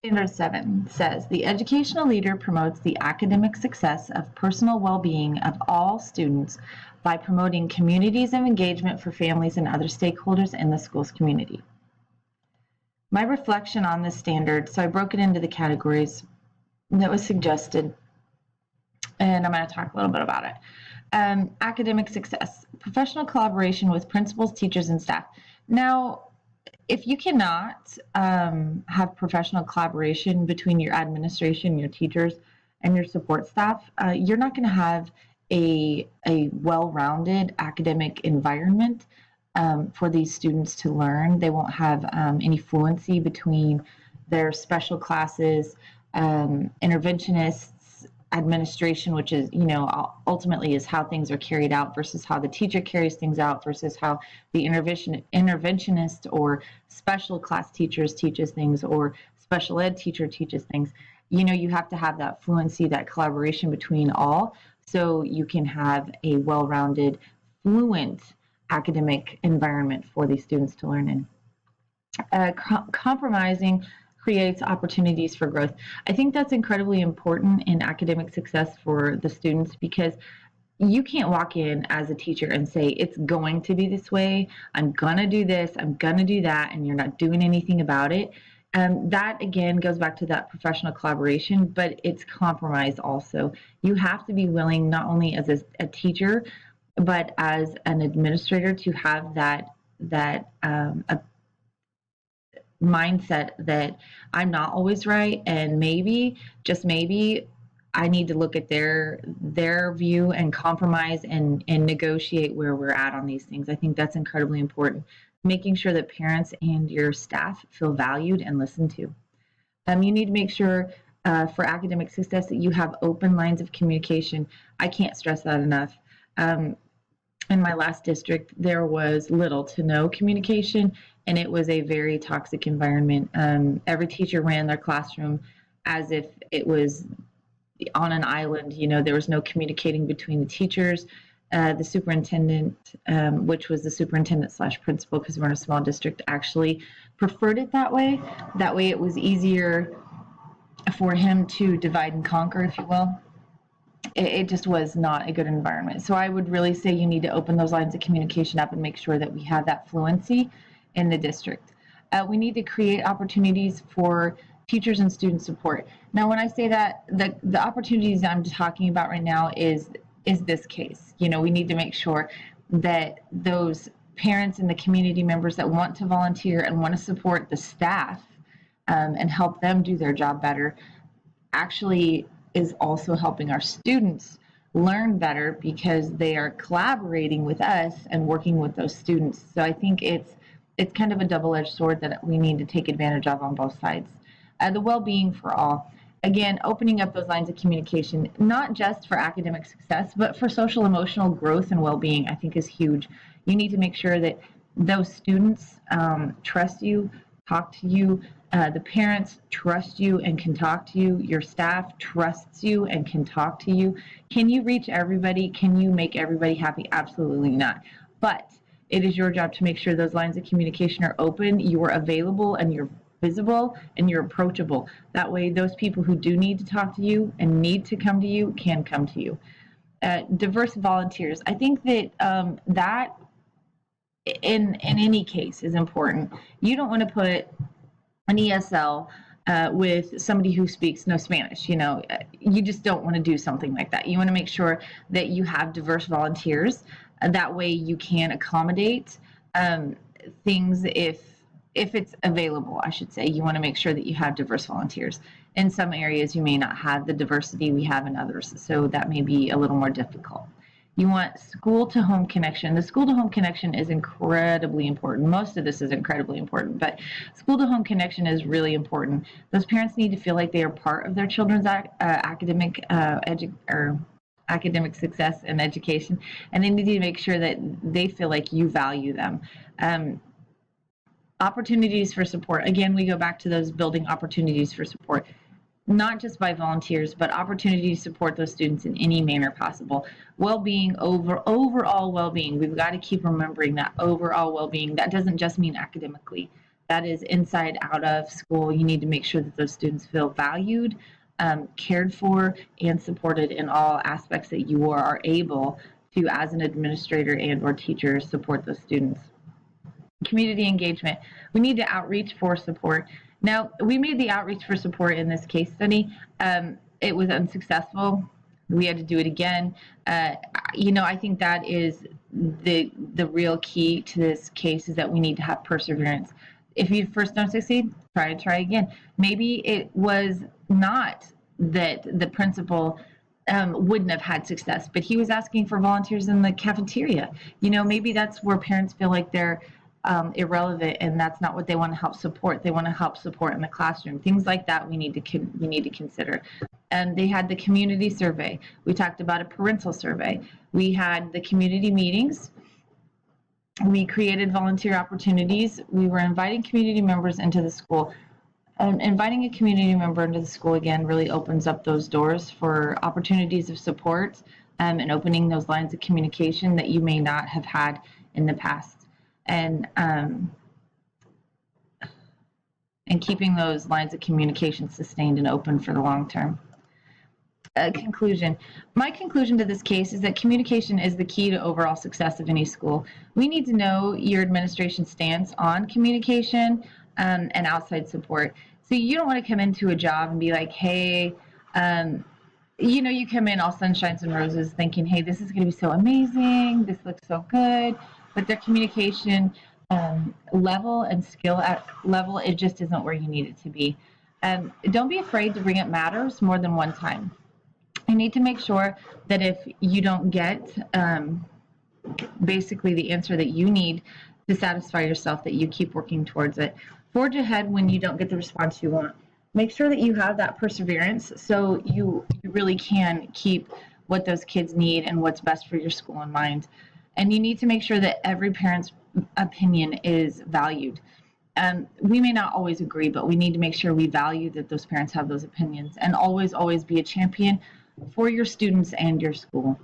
Standard 7 says the educational leader promotes the academic success of personal well-being of all students by promoting communities of engagement for families and other stakeholders in the school's community. My reflection on this standard, so I broke it into the categories that was suggested, and I'm going to talk a little bit about it. Academic success, professional collaboration with principals, teachers, and staff. Now, if you cannot have professional collaboration between your administration, your teachers, and your support staff, you're not going to have a well-rounded academic environment for these students to learn. They won't have any fluency between their special classes, interventionists, administration, which is, ultimately is how things are carried out versus how the teacher carries things out versus how the interventionist or special class teachers teaches things or special ed teacher teaches things. You have to have that fluency, that collaboration between all, so you can have a well-rounded, fluent academic environment for these students to learn in. Compromising creates opportunities for growth. I think that's incredibly important in academic success for the students, because you can't walk in as a teacher and say, it's going to be this way, I'm going to do this, I'm going to do that, and you're not doing anything about it. That, again, goes back to that professional collaboration, but it's compromise also. You have to be willing, not only as a teacher, but as an administrator, to have that mindset that I'm not always right, and maybe, just maybe, I need to look at their view and compromise and negotiate where we're at on these things. I think that's incredibly important. Making sure that parents and your staff feel valued and listened to. You need to make sure for academic success that you have open lines of communication. I can't stress that enough. In my last district, there was little to no communication, and it was a very toxic environment. Every teacher ran their classroom as if it was on an island. There was no communicating between the teachers. The superintendent, which was the superintendent/principal, because we're in a small district, actually preferred it that way. That way it was easier for him to divide and conquer, if you will. It just was not a good environment. So I would really say you need to open those lines of communication up and make sure that we have that fluency in the district. We need to create opportunities for teachers and student support. Now, when I say that, the opportunities I'm talking about right now is this case. We need to make sure that those parents and the community members that want to volunteer and want to support the staff and help them do their job better actually is also helping our students learn better, because they are collaborating with us and working with those students. So I think it's kind of a double-edged sword that we need to take advantage of on both sides. The well-being for all. Again, opening up those lines of communication, not just for academic success, but for social emotional growth and well-being, I think is huge. You need to make sure that those students trust you, talk to you. The parents trust you and can talk to you. Your staff trusts you and can talk to you. Can you reach everybody? Can you make everybody happy? Absolutely not. But it is your job to make sure those lines of communication are open, you are available, and you're visible, and you're approachable. That way, those people who do need to talk to you and need to come to you can come to you. Diverse volunteers. I think that that in any case is important. You don't want to put an ESL with somebody who speaks no Spanish. You just don't want to do something like that. You want to make sure that you have diverse volunteers. That way you can accommodate things if it's available, I should say. You want to make sure that you have diverse volunteers. In some areas, you may not have the diversity we have in others, so that may be a little more difficult. You want school-to-home connection. The school-to-home connection is incredibly important. Most of this is incredibly important, but school-to-home connection is really important. Those parents need to feel like they are part of their children's academic success and education, and they need to make sure that they feel like you value them. Opportunities for support. Again, we go back to those building opportunities for support, not just by volunteers, but opportunity to support those students in any manner possible. Well-being, overall well-being. We've got to keep remembering that overall well-being. That doesn't just mean academically. that is inside out of school. You need to make sure that those students feel valued, cared for, and supported in all aspects that you are able to, as an administrator and or teacher, support those students. Community engagement. We need to outreach for support. Now, we made the outreach for support in this case study. It was unsuccessful. We had to do it again. I think that is the real key to this case, is that we need to have perseverance. If you first don't succeed, try again. Maybe it was not that the principal wouldn't have had success, but he was asking for volunteers in the cafeteria. Maybe that's where parents feel like they're irrelevant, and that's not what they want to help support. They want to help support in the classroom. Things like that we need to consider. And they had the community survey. We talked about a parental survey. We had the community meetings. We created volunteer opportunities. We were inviting community members into the school. Inviting a community member into the school, again, really opens up those doors for opportunities of support, and opening those lines of communication that you may not have had in the past. And keeping those lines of communication sustained and open for the long term. Conclusion. My conclusion to this case is that communication is the key to overall success of any school. We need to know your administration's stance on communication and outside support. So you don't want to come into a job and be like, hey, you come in all sunshines and roses thinking, hey, this is going to be so amazing, this looks so good, but their communication level and skill level, it just isn't where you need it to be. Don't be afraid to bring up matters more than one time. You need to make sure that if you don't get basically the answer that you need to satisfy yourself, that you keep working towards it. Forge ahead when you don't get the response you want. Make sure that you have that perseverance, so you really can keep what those kids need and what's best for your school in mind. And you need to make sure that every parent's opinion is valued. We may not always agree, but we need to make sure we value that those parents have those opinions, and always be a champion for your students and your school.